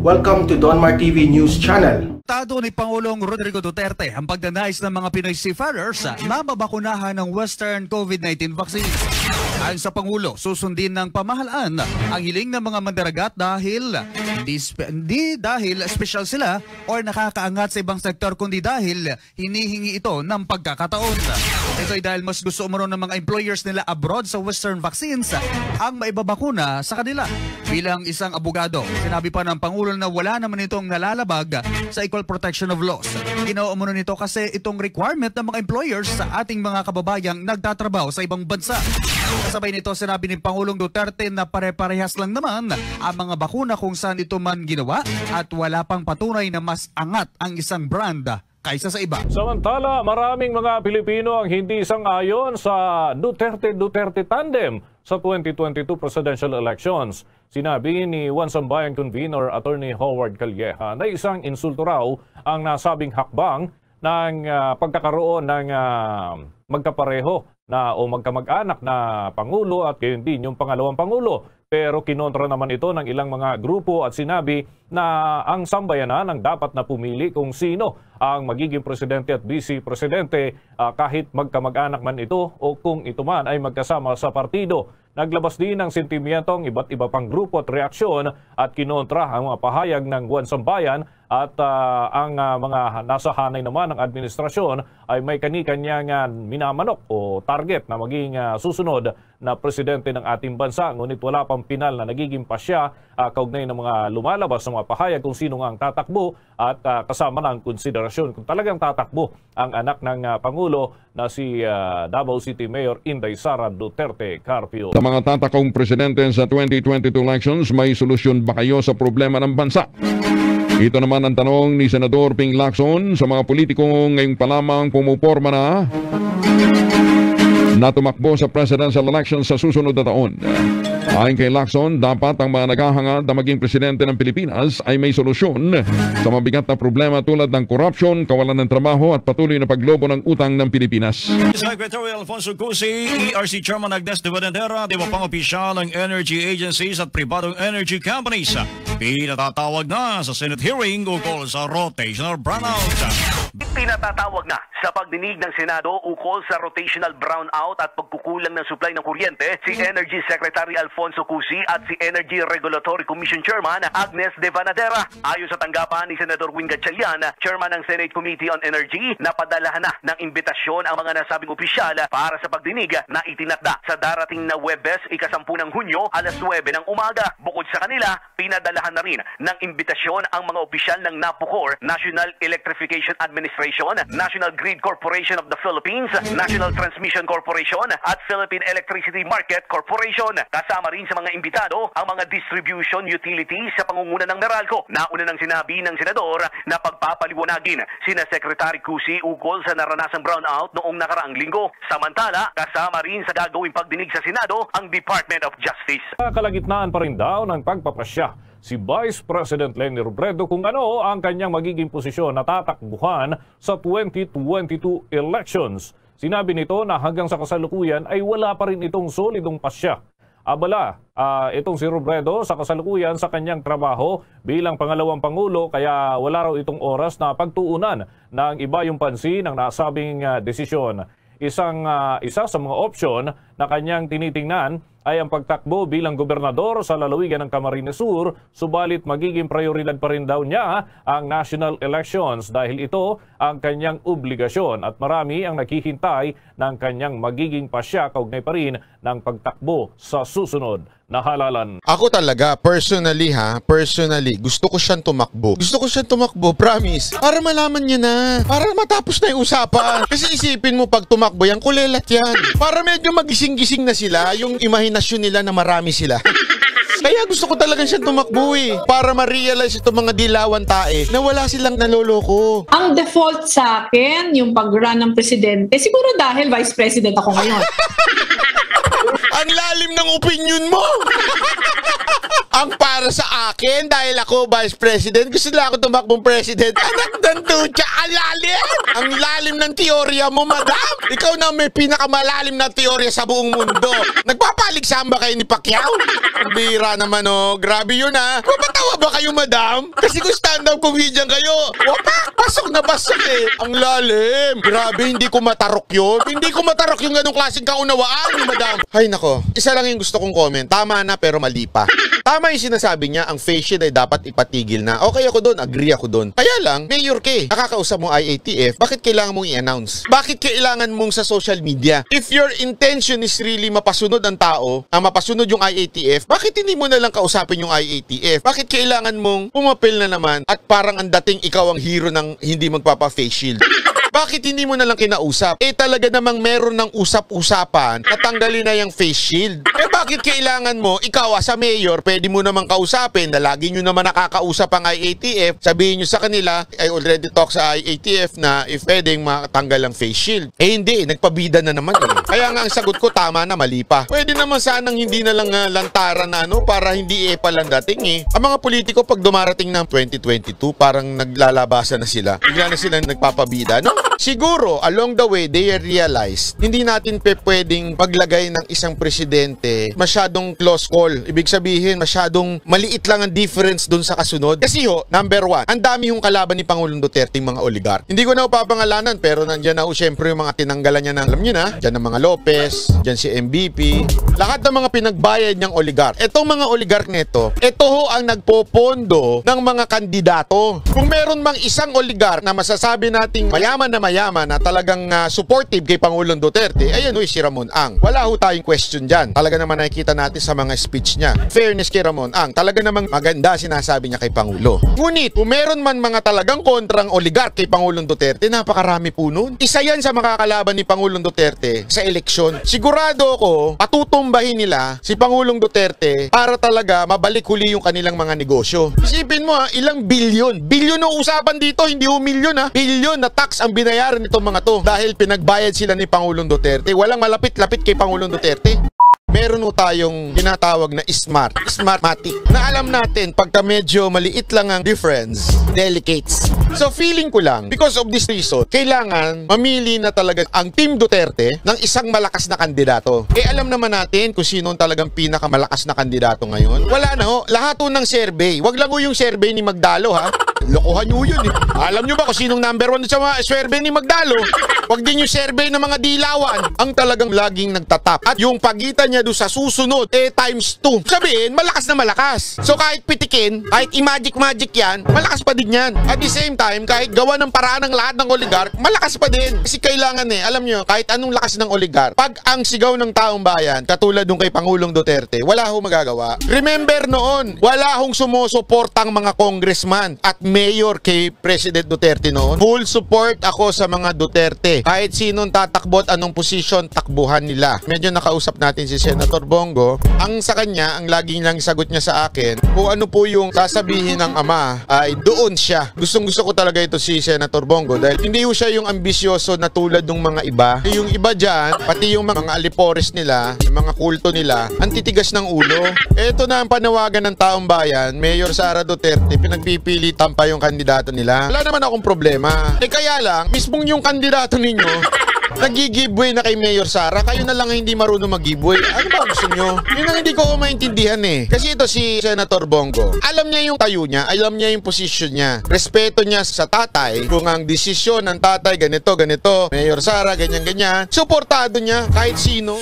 Welcome to Donmar TV News Channel. Tado ni Pangulong Rodrigo Duterte ang pagdanais ng mga Pinoy seafarers na mababakunahan ng Western COVID-19 vaccine. Ayon sa Pangulo, susundin ng pamahalaan ang hiling ng mga mandaragat dahil hindi dahil special sila o nakakaangat sa ibang sektor kundi dahil hinihingi ito ng pagkakataon. Ito ay dahil mas gusto umano ng mga employers nila abroad sa Western vaccines ang maibabakuna sa kanila. Bilang isang abogado, sinabi pa ng Pangulo na wala naman itong nalalabag sa Equal Protection of Laws. Ginawa umano nito kasi itong requirement ng mga employers sa ating mga kababayang nagtatrabaho sa ibang bansa. Kasabay nito, sinabi ni Pangulong Duterte na pare-parehas lang naman ang mga bakuna kung saan ito man ginawa at wala pang patunay na mas angat ang isang brand kaysa sa iba. Samantala, maraming mga Pilipino ang hindi sang-ayon sa Duterte tandem sa 2022 presidential elections. Sinabi ni One Sambayan convener Attorney Howard Calleja na isang insulto raw ang nasabing hakbang ng pagkakaroon ng magkapareho na o magkamag-anak na Pangulo at gayon din yung pangalawang Pangulo. Pero kinontra naman ito ng ilang mga grupo at sinabi na ang sambayanan ang dapat na pumili kung sino ang magiging presidente at vice-presidente kahit magkamag-anak man ito o kung ito man ay magkasama sa partido. Naglabas din ng sentimiento ang iba't iba pang grupo at reaksyon at kinontra ang mga pahayag ng One Sambayan at ang mga nasa hanay naman ng administrasyon ay may kani-kanyang minamanok o target na maging susunod na presidente ng ating bansa. Ngunit wala pang pinal na nagiging pasya kaugnay ng mga lumalabas sa mga pahayag kung sino nga ang tatakbo at kasama ng konsiderasyon kung talagang tatakbo ang anak ng Pangulo na si Davao City Mayor Inday Sara Duterte Carpio. Sa mga tatakong presidente sa 2022 elections, may solusyon ba kayo sa problema ng bansa? Ito naman ang tanong ni Senador Ping Lacson sa mga politiko ngayong pa lamang pumuporma na tumakbo sa presidential elections sa susunod na taon. Ayon kay Lacson, dapat ang mga naghahangad na maging presidente ng Pilipinas ay may solusyon sa mabigat na problema tulad ng corruption, kawalan ng trabaho at patuloy na paglobo ng utang ng Pilipinas. Secretary Alfonso Cusi, ERC Chairman Agnes de Vanadera, di ba pang opisyal ng energy agencies at pribadong energy companies, pinatatawag na sa Senate hearing ukol sa rotational brownout. Pinatatawag na sa pagdinig ng Senado ukol sa rotational brownout at pagkukulang ng supply ng kuryente si Energy Secretary Alfonso Cusi at si Energy Regulatory Commission Chairman Agnes de Vanadera. Ayon sa tanggapan ni Senador Win Gatchalian, Chairman ng Senate Committee on Energy, napadalahan na ng imbitasyon ang mga nasabing opisyal para sa pagdinig na itinakda sa darating na Huwebes, ika-10 ng Hunyo, alas 9 ng umaga. Bukod sa kanila, pinadalahan na rin ng imbitasyon ang mga opisyal ng NAPUCOR, National Electrification Administration, National Grid Corporation of the Philippines, National Transmission Corporation at Philippine Electricity Market Corporation. Kasama rin sa mga imbitado ang mga distribution utilities sa pangunguna ng Meralco. Nauna nang sinabi ng Senador na pagpapaliwanagin sina Secretary Cusi ukol sa naranasang brownout noong nakaraang linggo. Samantala, kasama rin sa gagawing pagdinig sa Senado ang Department of Justice. Kalagitnaan pa rin daw ng pagpapasya si Vice President Leni Robredo kung ano ang kanyang magiging posisyon na tatakbuhan sa 2022 elections. Sinabi nito na hanggang sa kasalukuyan ay wala pa rin itong solidong pasya. Abala, itong si Robredo sa kasalukuyan sa kanyang trabaho bilang pangalawang Pangulo kaya wala raw itong oras na pagtuunan ng iba yung pansin ng nasabing desisyon. Isa sa mga opsyon na kanyang tinitingnan ay ang pagtakbo bilang gobernador sa lalawigan ng Camarines Sur, subalit magiging prioridad pa rin daw niya ang national elections dahil ito ang kanyang obligasyon at marami ang naghihintay ng kanyang magiging pasya kaugnay pa rin ng pagtakbo sa susunod na halalan. Ako talaga, personally, gusto ko siyang tumakbo. Promise. Para malaman niya na. Para matapos na yung usapan. Kasi isipin mo, pag tumakbo yan, kulelat yan. Para medyo magising-gising na sila, yung imahinasyon nila na marami sila. Kaya gusto ko talaga siyang tumakbo para ma-realize itong mga dilawan tae na wala silang naloloko. Ang default sa akin, yung pag-run ng presidente, siguro dahil vice president ako ngayon. Ang lalim ng opinion mo! Ang para sa akin, dahil ako Vice President, gusto nila ako tumakbong President. Anak ng tutya, ang lalim! Ang lalim ng teorya mo, madam! Ikaw na may pinakamalalim na teorya sa buong mundo. Nagpapaligsahan ba kayo ni Pacquiao? Ang bira naman, oh. Grabe yun, ha? Mapatawa ba kayo, madam? Kasi kung stand-up comedian kayo, wapak! Pasok na pasok, eh. Ang lalim! Grabe, hindi ko matarok yun. Hindi ko matarok yung ganong klaseng kaunawaan ni madam. Ay, nako. Isa lang yung gusto kong comment. Tama na, pero mali pa. Tama yung sinasabi niya, ang face shield ay dapat ipatigil na. Okay ako doon, agree ako doon. Kaya lang, Mayor K, nakakausap mo IATF, bakit kailangan mong i-announce? Bakit kailangan mong sa social media? If your intention is really mapasunod ang tao, mapasunod yung IATF, bakit hindi mo na lang kausapin yung IATF? Bakit kailangan mong pumapil na naman at parang ang dating ikaw ang hero ng hindi magpapa-face shield? Bakit hindi mo na lang kinausap? Eh talaga namang meron ng usap-usapan na tanggalin na yung face shield. Eh bakit kailangan mo, ikaw sa mayor, pwede mo namang kausapin na lagi nyo naman nakakausap ang IATF, sabihin nyo sa kanila, I already talk sa IATF na if pwedeng matanggal ang face shield. Eh hindi, nagpabida na naman eh. Kaya nga ang sagot ko, tama na, mali pa. Pwede naman sanang hindi na lang lantaran na para hindi palang dating eh. Ang mga politiko pag dumarating ng 2022, parang naglalabasan na sila. Bigla na sila nagpapabida, no? Siguro, along the way, they realized, hindi natin pwedeng paglagay ng isang presidente masyadong close call. Ibig sabihin, masyadong maliit lang ang difference dun sa kasunod. Kasi number one, ang dami yung kalaban ni Pangulong Duterte, mga oligark. Hindi ko na papangalanan, pero nandyan na syempre yung mga tinanggalan niya ng, alam niyo na, dyan ang mga Lopez, dyan si MVP, lahat ng mga pinagbayad niyang oligark. Etong mga oligark neto, ito ang nagpopondo ng mga kandidato. Kung meron mang isang oligark na masasabi nating mayaman na talagang supportive kay Pangulong Duterte, ayan si Ramon Ang. Wala ho tayong question dyan. Talaga naman nakikita natin sa mga speech niya. Fairness kay Ramon Ang. Talaga namang maganda sinasabi niya kay Pangulo. Ngunit, kung meron man mga talagang kontrang oligark kay Pangulong Duterte, napakarami po nun. Isa yan sa makakalaban ni Pangulong Duterte sa eleksyon. Sigurado ako, patutumbahin nila si Pangulong Duterte para talaga mabalik huli yung kanilang mga negosyo. Isipin mo ilang bilyon. Bilyon ang usapan dito, hindi milyon Bilyon na tax ang binayaran nitong mga to dahil pinagbayad sila ni Pangulong Duterte. Walang malapit-lapit kay Pangulong Duterte. Meron tayong tinatawag na smartmatic na alam natin pagka medyo maliit lang ang difference, delicates. So feeling ko lang, because of this reason, kailangan mamili na talaga ang Team Duterte ng isang malakas na kandidato. Eh alam naman natin kung sino talagang pinakamalakas na kandidato ngayon. Wala na lahat ng survey. Wag lang yung survey ni Magdalo Lokohan nyo yun Alam nyo ba kung sinong number 1 sa survey ni Magdalo? Wag din yung survey ng mga dilawan ang talagang laging nagtatap. At yung pagitan niya doon sa susunod, times 2. Sabihin, malakas na malakas. So kahit pitikin, kahit i-magic yan, malakas pa din yan. At the same time, kahit gawa ng paraan ng lahat ng oligark, malakas pa din. Kasi kailangan alam nyo, kahit anong lakas ng oligark, pag ang sigaw ng taong bayan, katulad nung kay Pangulong Duterte, wala hong magagawa. Remember noon, wala hong sumusuportang mga congressman at mayor kay President Duterte noon. Full support ako sa mga Duterte. Kahit sinong tatakbo at anong posisyon, takbuhan nila. Medyo nakausap natin si Senator Bongo. Ang sa kanya, ang laging lang sagot niya sa akin, kung ano po yung sasabihin ng ama, ay doon siya. Gustong-gusto ko talaga ito si Senator Bongo dahil hindi ho siya yung ambisyoso na tulad ng mga iba. Yung iba dyan, pati yung mga alipores nila, yung mga kulto nila, ang titigas ng ulo. Ito na ang panawagan ng taong bayan, Mayor Sara Duterte, pinagpipilitan pa yung kandidato nila. Wala naman akong problema. Kaya lang, mismong yung kandidato ninyo, nag-giveaway na kay Mayor Sara, kayo na lang hindi marunong mag-giveaway. Ano ba gusto nyo? Yun ang hindi ko maintindihan Kasi ito si Senator Bongo, alam niya yung tayo niya, alam niya yung posisyon niya. Respeto niya sa tatay, kung ang desisyon ng tatay ganito, Mayor Sara, ganyan. Suportado niya kahit sino.